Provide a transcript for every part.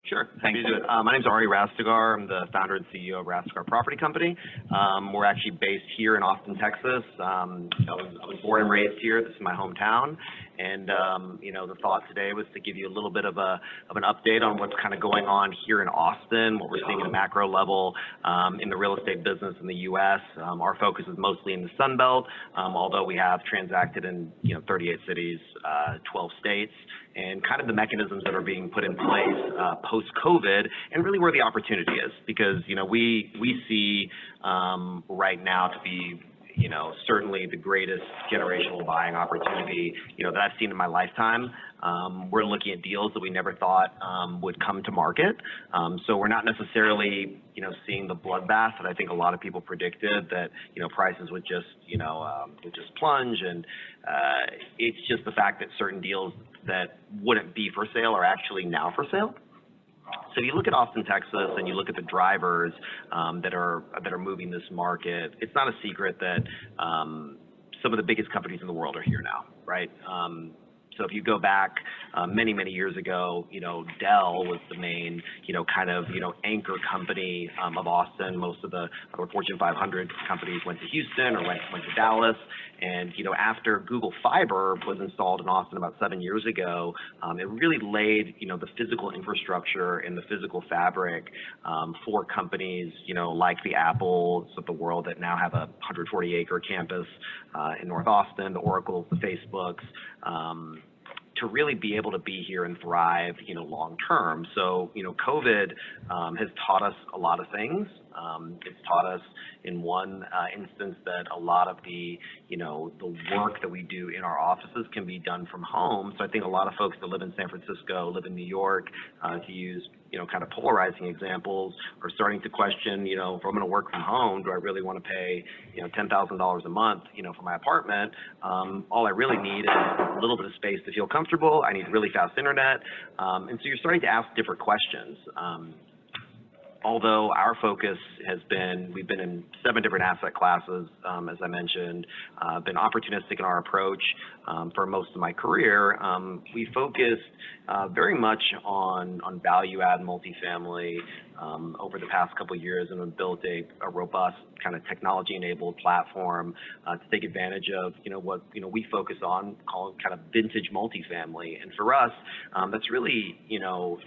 Sure, happy to do it. My name is Rastegar. I'm the founder and CEO of Rastegar Property Company. We're actually based here in Austin, Texas. I was born and raised here. This is my hometown. And, the thought today was to give you a little bit of an update on what's kind of going on here in Austin, what we're seeing at a macro level in the real estate business in the U.S. Our focus is mostly in the Sun Belt, although we have transacted in, 38 cities, 12 states, and kind of the mechanisms that are being put in place post-COVID, and really where the opportunity is, because we see right now to be certainly the greatest generational buying opportunity that I've seen in my lifetime. We're looking at deals that we never thought would come to market. So we're not necessarily seeing the bloodbath that I think a lot of people predicted, that prices would just plunge, and it's just the fact that certain deals that wouldn't be for sale are actually now for sale. So if you look at Austin, Texas, and you look at the drivers that are moving this market, it's not a secret that some of the biggest companies in the world are here now, right? So if you go back many years ago, Dell was the main, anchor company of Austin. Most of the Fortune 500 companies went to Houston or went to Dallas. And, after Google Fiber was installed in Austin about 7 years ago, it really laid, the physical infrastructure and the physical fabric for companies, like the Apples of the world that now have a 140-acre campus in North Austin, the Oracles, the Facebooks, to really be able to be here and thrive, long term. So, COVID has taught us a lot of things. It's taught us in one instance that a lot of the work that we do in our offices can be done from home. So I think a lot of folks that live in San Francisco, live in New York, to use, kind of polarizing examples, are starting to question, if I'm going to work from home, do I really want to pay, $10,000 a month, for my apartment? All I really need is a little bit of space to feel comfortable. I need really fast internet. And so you're starting to ask different questions. Although our focus has been, we've been in 7 different asset classes, as I mentioned, been opportunistic in our approach for most of my career. We focused very much on value-add multifamily over the past couple of years, and have built a robust kind of technology-enabled platform to take advantage of what we focus on, called kind of vintage multifamily. And for us, that's really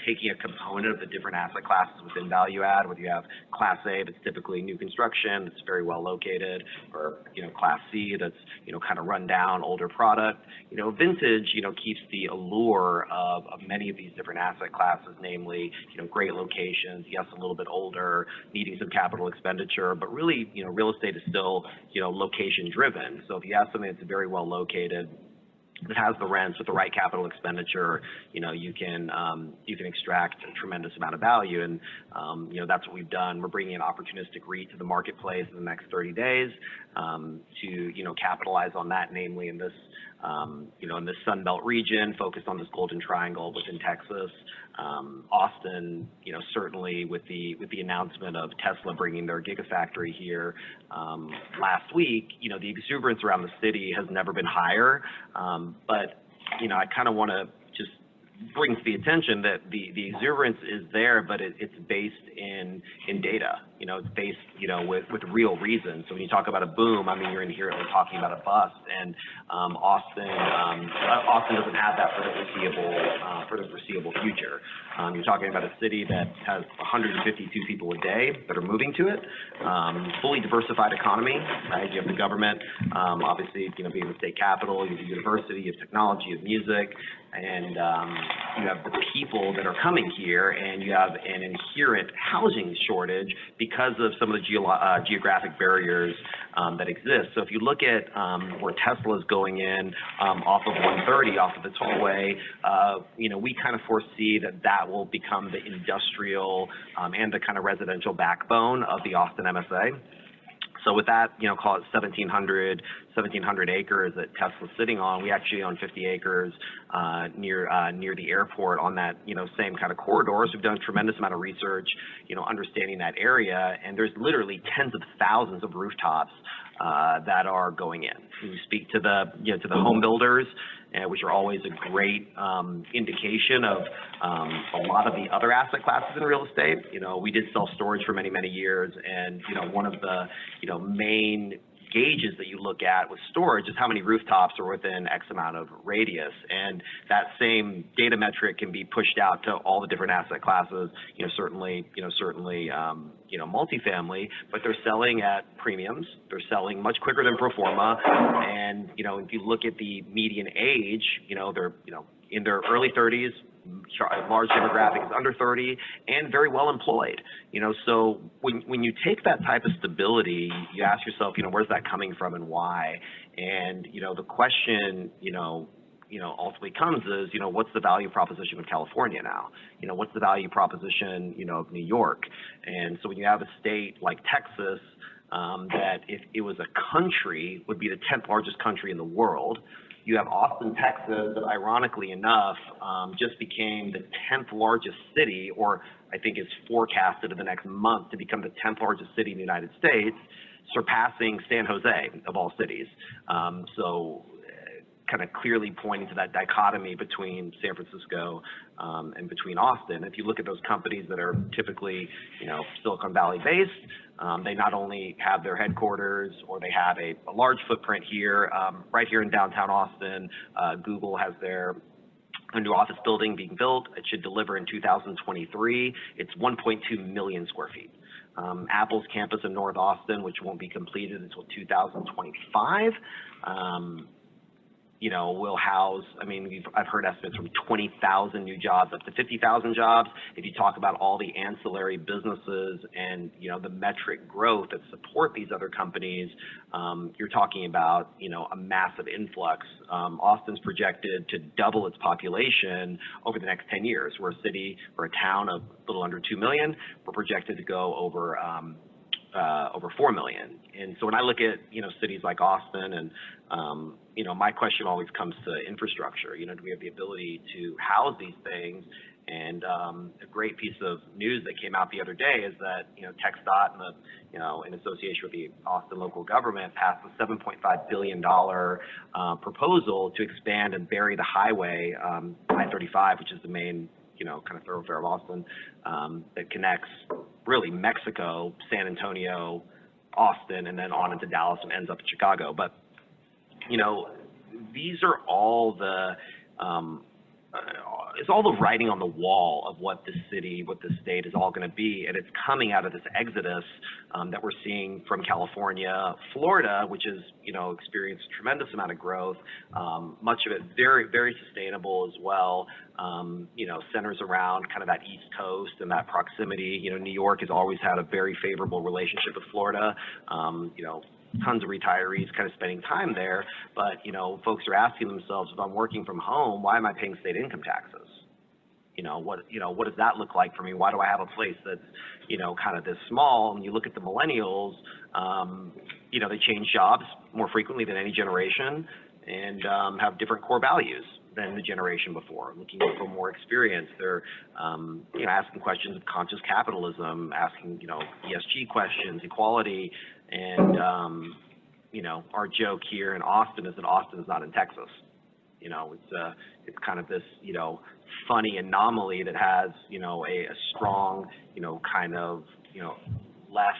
taking a component of the different asset classes within value-add, whether you have Class A, that's typically new construction, that's very well located, or Class C, that's kind of run down, older product. Vintage keeps the allure of many of these different asset classes, namely great locations, yes, a little bit older, needing some capital expenditure, but really real estate is still location driven. So if you have something that's very well located, that has the rents with the right capital expenditure, you can extract a tremendous amount of value, and that's what we've done. We're bringing an opportunistic REIT to the marketplace in the next 30 days to capitalize on that, namely in this in this Sun Belt region, focused on this Golden Triangle within Texas. Austin, certainly with the announcement of Tesla bringing their Gigafactory here last week, the exuberance around the city has never been higher. But I kind of want to just bring to the attention that the exuberance is there, but it's based in data. It's based with real reasons. So when you talk about a boom, I mean, you're inherently talking about a bust. And Austin doesn't have that for the foreseeable future. You're talking about a city that has 152 people a day that are moving to it. Fully diversified economy, right? You have the government, obviously, being the state capital. You have the university, you have technology, you have music, and you have the people that are coming here, and you have an inherent housing shortage because of some of the geographic barriers that exist. So if you look at where Tesla is going in off of 130, off of the tollway, we kind of foresee that will become the industrial and the kind of residential backbone of the Austin MSA. So with that, call it 1,700 acres that Tesla's sitting on. We actually own 50 acres near the airport on that, same kind of corridors. We've done a tremendous amount of research, understanding that area, and there's literally tens of thousands of rooftops that are going in. You speak to the home builders, which are always a great indication of a lot of the other asset classes in real estate. We did self-storage for many, many years, and one of the main gauges that you look at with storage is how many rooftops are within X amount of radius, and that same data metric can be pushed out to all the different asset classes. Certainly multifamily, but they're selling at premiums. They're selling much quicker than pro forma, and if you look at the median age, they're in their early 30s. Large demographic is under 30 and very well employed. So when you take that type of stability, you ask yourself, where's that coming from and why? And the question, ultimately comes is, what's the value proposition of California now? What's the value proposition, of New York? And so when you have a state like Texas, that if it was a country, would be the 10th largest country in the world. You have Austin, Texas, that ironically enough, just became the 10th largest city, or I think is forecasted in the next month to become the 10th largest city in the United States, surpassing San Jose of all cities. So kind of clearly pointing to that dichotomy between San Francisco and between Austin. If you look at those companies that are typically, Silicon Valley based, they not only have their headquarters, or they have a large footprint here, right here in downtown Austin. Google has a new office building being built. It should deliver in 2023. It's 1.2 million square feet. Apple's campus in North Austin, which won't be completed until 2025, will house, I've heard estimates from 20,000 new jobs up to 50,000 jobs. If you talk about all the ancillary businesses and, the metric growth that support these other companies, you're talking about, a massive influx. Austin's projected to double its population over the next 10 years. We're a city or a town of a little under 2 million. We're projected to go over 4 million. And so when I look at, cities like Austin and, my question always comes to infrastructure. Do we have the ability to house these things? And a great piece of news that came out the other day is that, TxDOT and in association with the Austin local government passed a $7.5 billion proposal to expand and bury the highway, I-35, which is the main kind of thoroughfare of Austin, that connects really Mexico, San Antonio, Austin, and then on into Dallas and ends up in Chicago. But, these are all it's all the writing on the wall of what the city, what the state is all going to be, and it's coming out of this exodus that we're seeing from California. Florida, which has experienced a tremendous amount of growth, much of it very, very sustainable as well. Centers around kind of that East Coast and that proximity. New York has always had a very favorable relationship with Florida. Tons of retirees kind of spending time there, but folks are asking themselves, if I'm working from home, why am I paying state income taxes? What does that look like for me? Why do I have a place that's kind of this small? And you look at the millennials, they change jobs more frequently than any generation, and have different core values than the generation before, looking for more experience. They're asking questions of conscious capitalism, asking ESG questions, equality. And, our joke here in Austin is that Austin is not in Texas. It's kind of this, funny anomaly that has, a strong, kind of, left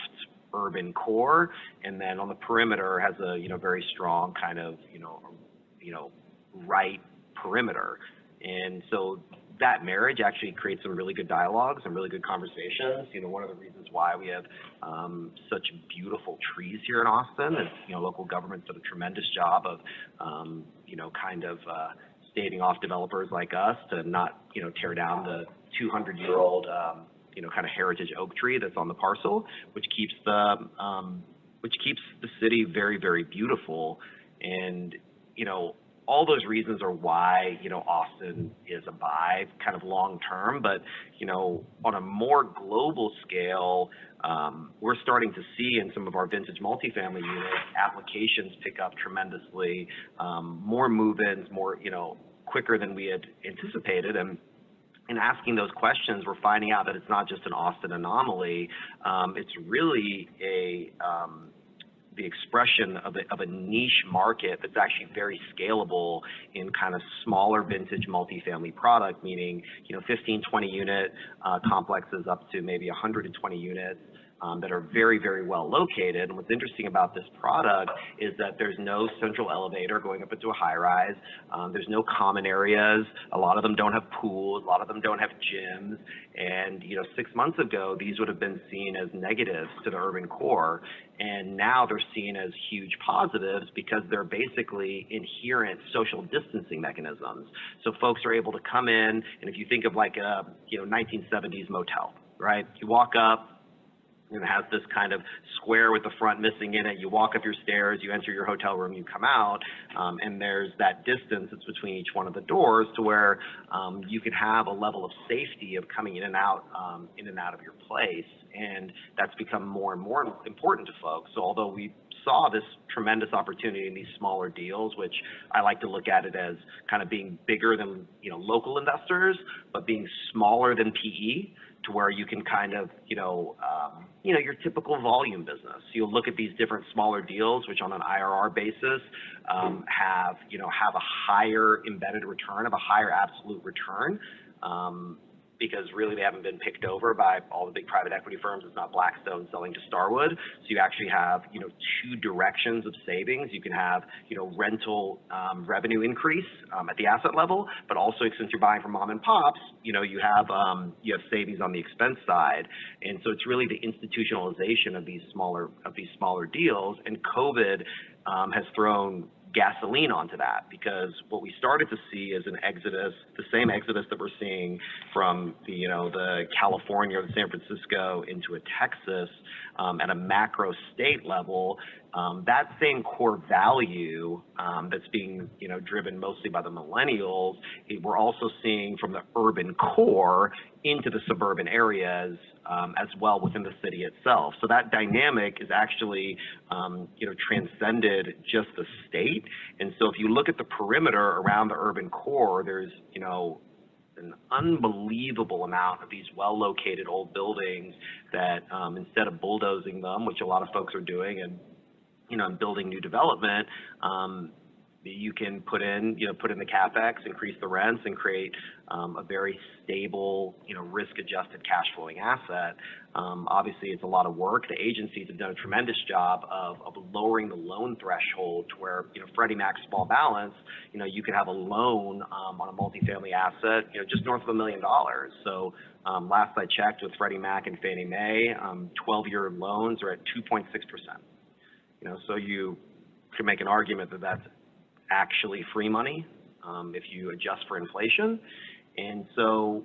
urban core. And then on the perimeter has a, very strong kind of, right perimeter. And so that marriage actually creates some really good dialogues and really good conversations. One of the reasons why we have such beautiful trees here in Austin is, local government's done a tremendous job of, staving off developers like us to not, tear down the 200-year-old, kind of heritage oak tree that's on the parcel, which keeps the city very, very beautiful. And, all those reasons are why, Austin is a buy kind of long term, but, on a more global scale, we're starting to see in some of our vintage multifamily units, applications pick up tremendously, more move-ins, more, quicker than we had anticipated. And in asking those questions, we're finding out that it's not just an Austin anomaly. It's really a the expression of a niche market that's actually very scalable in kind of smaller vintage multifamily product, meaning 15, 20 unit complexes up to maybe 120 units. That are very, very well located. And what's interesting about this product is that there's no central elevator going up into a high rise. There's no common areas. A lot of them don't have pools. A lot of them don't have gyms. And 6 months ago, these would have been seen as negatives to the urban core. And now they're seen as huge positives because they're basically inherent social distancing mechanisms. So folks are able to come in, and if you think of like a 1970s motel, right? You walk up, and it has this kind of square with the front missing in it. You walk up your stairs, you enter your hotel room, you come out, and there's that distance that's between each one of the doors to where you can have a level of safety of coming in and out of your place. And that's become more and more important to folks. So although we saw this tremendous opportunity in these smaller deals, which I like to look at it as kind of being bigger than local investors, but being smaller than PE, to where you can kind of, your typical volume business. You'll look at these different smaller deals, which on an IRR basis have a higher embedded return, of a higher absolute return, because really they haven't been picked over by all the big private equity firms. It's not Blackstone selling to Starwood. So you actually have, two directions of savings. You can have, rental revenue increase at the asset level, but also since you're buying from mom and pops, you have savings on the expense side. And so it's really the institutionalization of these smaller deals. And COVID has thrown gasoline onto that, because what we started to see is an exodus, the same exodus that we're seeing from the California or the San Francisco into a Texas at a macro state level. That same core value that's being driven mostly by the millennials, we're also seeing from the urban core into the suburban areas as well within the city itself. So that dynamic is actually transcended just the state. And so if you look at the perimeter around the urban core, there's an unbelievable amount of these well-located old buildings that instead of bulldozing them, which a lot of folks are doing, and building new development, you can put in the capex, increase the rents, and create a very stable, risk-adjusted cash flowing asset. Obviously, it's a lot of work. The agencies have done a tremendous job of lowering the loan threshold to where, Freddie Mac's small balance, you could have a loan on a multifamily asset, just north of $1 million. So last I checked with Freddie Mac and Fannie Mae, 12-year loans are at 2.6%. So you can make an argument that that's actually free money if you adjust for inflation. And so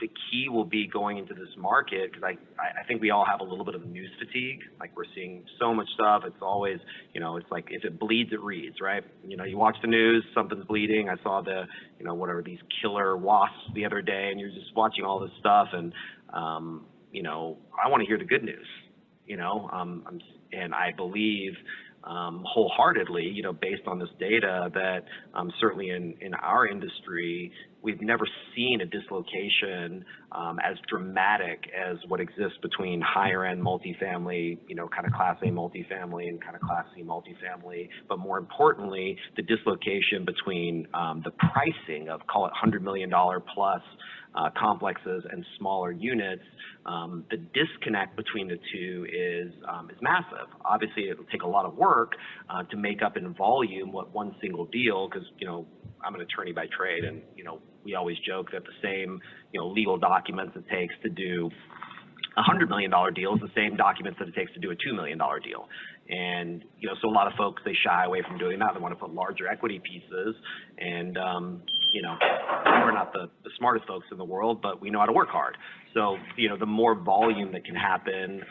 the key will be going into this market, because I think we all have a little bit of news fatigue. Like, we're seeing so much stuff. It's always, it's like if it bleeds, it reads, right? You watch the news, something's bleeding. I saw whatever, these killer wasps the other day, and you're just watching all this stuff. And, I want to hear the good news, and I believe wholeheartedly, based on this data, that certainly in our industry, we've never seen a dislocation as dramatic as what exists between higher end multifamily, kind of Class A multifamily and kind of Class C multifamily. But more importantly, the dislocation between the pricing of, call it $100 million plus complexes and smaller units. The disconnect between the two is massive. Obviously, it'll take a lot of work to make up in volume what one single deal, because I'm an attorney by trade, and we always joke that the same legal documents it takes to do a $100 million deal is the same documents that it takes to do a $2 million deal. And so a lot of folks, they shy away from doing that. They want to put larger equity pieces, and we're not the smartest folks in the world, but we know how to work hard. So the more volume that can happen,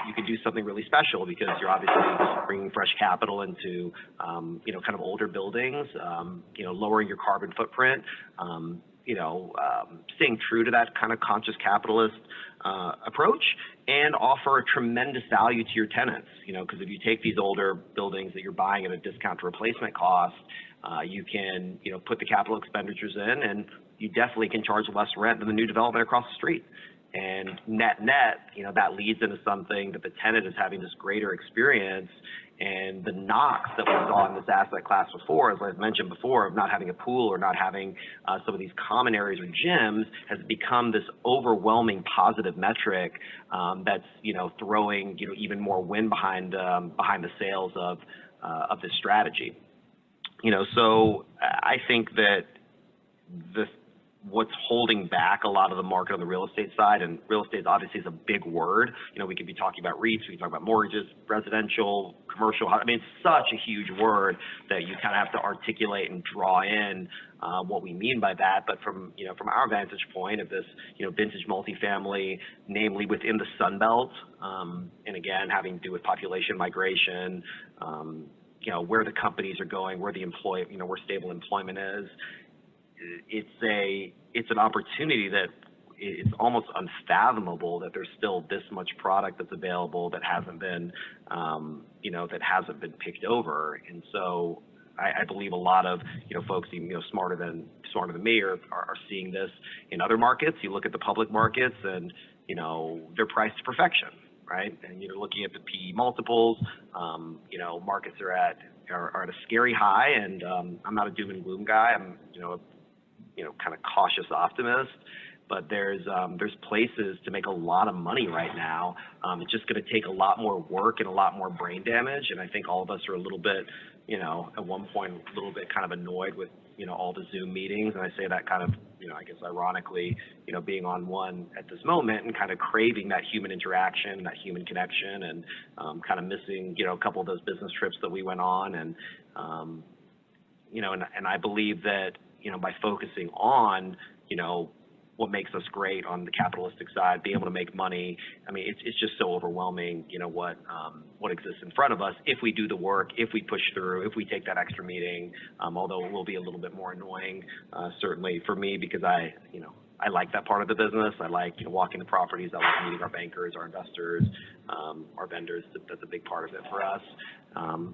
you can do something really special, because you're obviously bringing fresh capital into kind of older buildings, lowering your carbon footprint, staying true to that kind of conscious capitalist approach, and offer a tremendous value to your tenants. Because if you take these older buildings that you're buying at a discount to replacement cost, you can put the capital expenditures in, and you definitely can charge less rent than the new development across the street. And net, that leads into something that the tenant is having this greater experience. And the knocks that we saw in this asset class before, as I've mentioned before, of not having a pool or not having some of these common areas or gyms, has become this overwhelming positive metric that's throwing even more wind behind the sails of this strategy. So I think that what's holding back a lot of the market on the real estate side, and real estate obviously is a big word. We could be talking about REITs, we can talk about mortgages, residential, commercial. I mean, it's such a huge word that you kind of have to articulate and draw in what we mean by that. But from our vantage point of this vintage multifamily, namely within the Sun Belt, and again having to do with population migration, where the companies are going, where the where stable employment is. It's an opportunity that it's almost unfathomable that there's still this much product that's available that hasn't been picked over. And so I believe a lot of folks even smarter than me are seeing this in other markets. You look at the public markets and they're priced to perfection, right? And you're looking at the PE multiples. Markets are at a scary high, and I'm not a doom and gloom guy. I'm kind of cautious optimist, but there's places to make a lot of money right now. It's just going to take a lot more work and a lot more brain damage, and I think all of us are a little bit, at one point, a little bit kind of annoyed with all the Zoom meetings, and I say that kind of, I guess ironically, being on one at this moment and kind of craving that human interaction, that human connection, and kind of missing, a couple of those business trips that we went on, and and I believe that by focusing on what makes us great on the capitalistic side, being able to make money. I mean, it's just so overwhelming, what exists in front of us if we do the work, if we push through, if we take that extra meeting, although it will be a little bit more annoying, certainly for me, because I like that part of the business. I like, walking the properties. I like meeting our bankers, our investors, our vendors. That's a big part of it for us.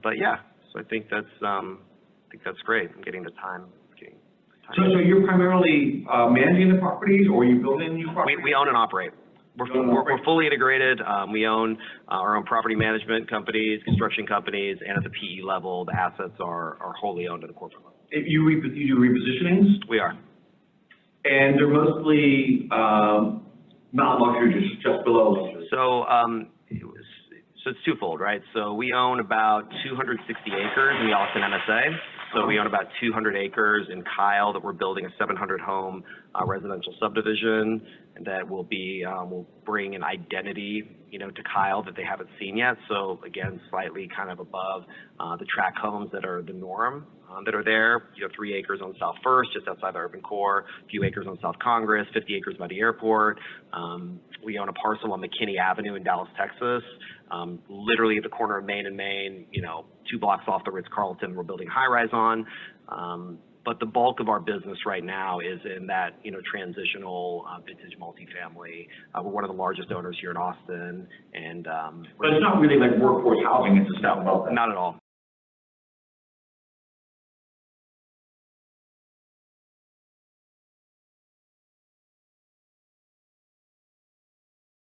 But yeah, so I think that's great. I'm getting the time. So you're primarily managing the properties, or are you building new properties? We own and operate. We're fully integrated. We own our own property management companies, construction companies, and at the PE level, the assets are wholly owned at the corporate level. You do repositionings? We are. And they're mostly not luxury, just below luxury. So it's twofold, right? So we own about 260 acres in the Austin MSA. So we own about 200 acres in Kyle that we're building a 700-home residential subdivision, and that will bring an identity, to Kyle that they haven't seen yet. So again, slightly kind of above the tract homes that are the norm that are there. 3 acres on South First, just outside the urban core, a few acres on South Congress, 50 acres by the airport. We own a parcel on McKinney Avenue in Dallas, Texas, literally at the corner of Main and Main, 2 blocks off the Ritz-Carlton we're building high-rise on. But the bulk of our business right now is in that, transitional vintage multifamily. We're one of the largest owners here in Austin, and but it's not really like workforce housing. It's just not at all.